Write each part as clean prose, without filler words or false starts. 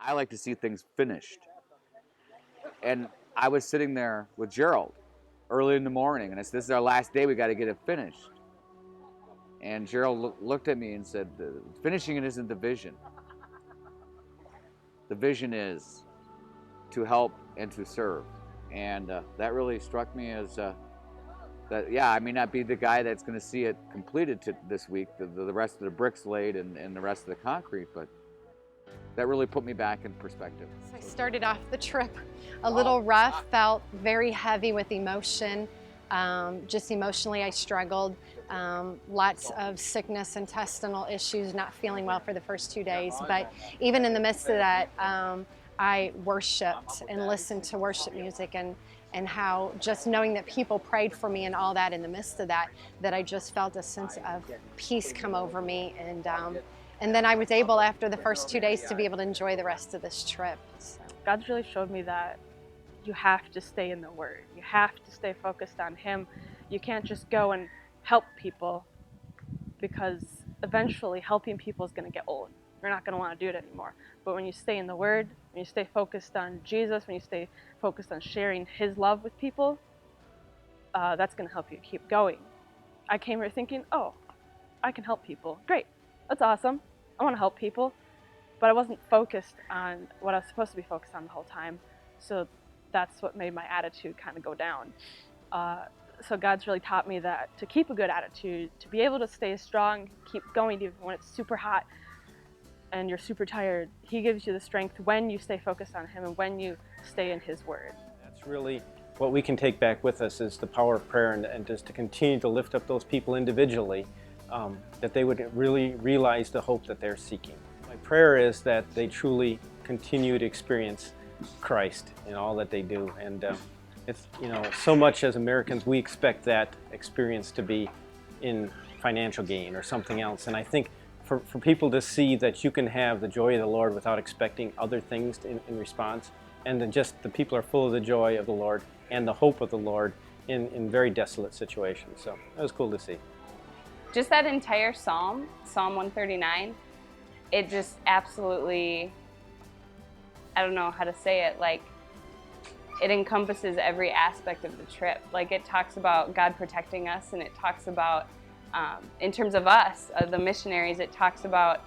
I like to see things finished. And I was sitting there with Gerald early in the morning, and I said, "This is our last day. We got to get it finished." And Gerald looked at me and said, "Finishing it isn't the vision. The vision is to help and to serve." And that really struck me as that. Yeah, I may not be the guy that's going to see it completed this week, the rest of the bricks laid and the rest of the concrete, but that really put me back in perspective. I started off the trip a little rough, felt very heavy with emotion. Just emotionally, I struggled. Lots of sickness, intestinal issues, not feeling well for the first 2 days. But even in the midst of that, I worshiped and listened to worship music, and how just knowing that people prayed for me and all that in the midst of that, that I just felt a sense of peace come over me. And then I was able, after the first 2 days, to be able to enjoy the rest of this trip. So. God's really showed me that you have to stay in the Word. You have to stay focused on Him. You can't just go and help people, because eventually helping people is going to get old. You're not going to want to do it anymore. But when you stay in the Word, when you stay focused on Jesus, when you stay focused on sharing His love with people, that's going to help you keep going. I came here thinking, oh, I can help people. Great. That's awesome. I want to help people. But I wasn't focused on what I was supposed to be focused on the whole time. So that's what made my attitude kind of go down. So God's really taught me that to keep a good attitude, to be able to stay strong, keep going even when it's super hot and you're super tired. He gives you the strength when you stay focused on Him and when you stay in His Word. That's really what we can take back with us, is the power of prayer, and just to continue to lift up those people individually, that they would really realize the hope that they're seeking. My prayer is that they truly continue to experience Christ in all that they do. And it's, so much as Americans, we expect that experience to be in financial gain or something else. And I think for people to see that you can have the joy of the Lord without expecting other things in response, and then just the people are full of the joy of the Lord and the hope of the Lord in very desolate situations. So that was cool to see. Just that entire Psalm 139, it just absolutely, I don't know how to say it, like, it encompasses every aspect of the trip. Like, it talks about God protecting us, and it talks about, in terms of us, the missionaries, it talks about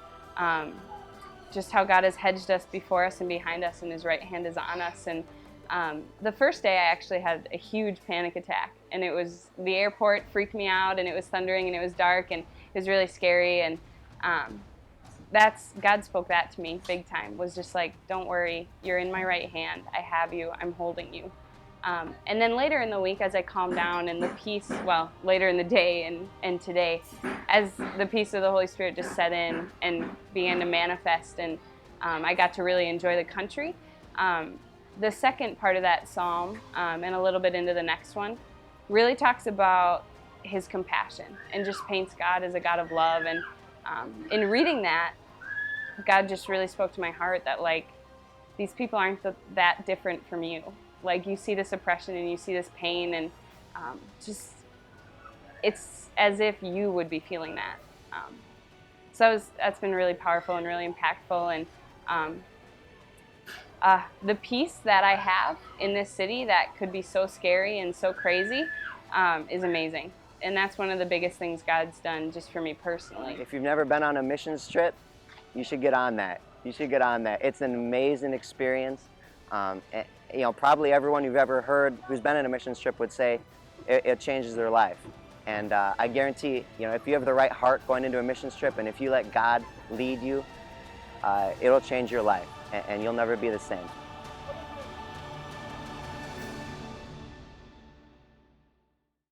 just how God has hedged us before us and behind us, and His right hand is on us. And the first day I actually had a huge panic attack, and it was, the airport freaked me out, and it was thundering, and it was dark, and it was really scary. And God spoke that to me big time, was just like, don't worry, you're in my right hand, I have you, I'm holding you. And then later in the week, as I calmed down, and the peace, well, later in the day and today, as the peace of the Holy Spirit just set in and began to manifest, and I got to really enjoy the country. The second part of that psalm, and a little bit into the next one, really talks about His compassion and just paints God as a God of love. And in reading that, God just really spoke to my heart that, like, these people aren't that different from you. Like, you see this oppression and you see this pain, and just, it's as if you would be feeling that. So that's been really powerful and really impactful. And the peace that I have in this city that could be so scary and so crazy is amazing. And that's one of the biggest things God's done just for me personally. If you've never been on a missions trip, you should get on that. You should get on that. It's an amazing experience. Probably everyone you've ever heard who's been on a missions trip would say it changes their life. And I guarantee, if you have the right heart going into a missions trip, and if you let God lead you, it'll change your life, and you'll never be the same.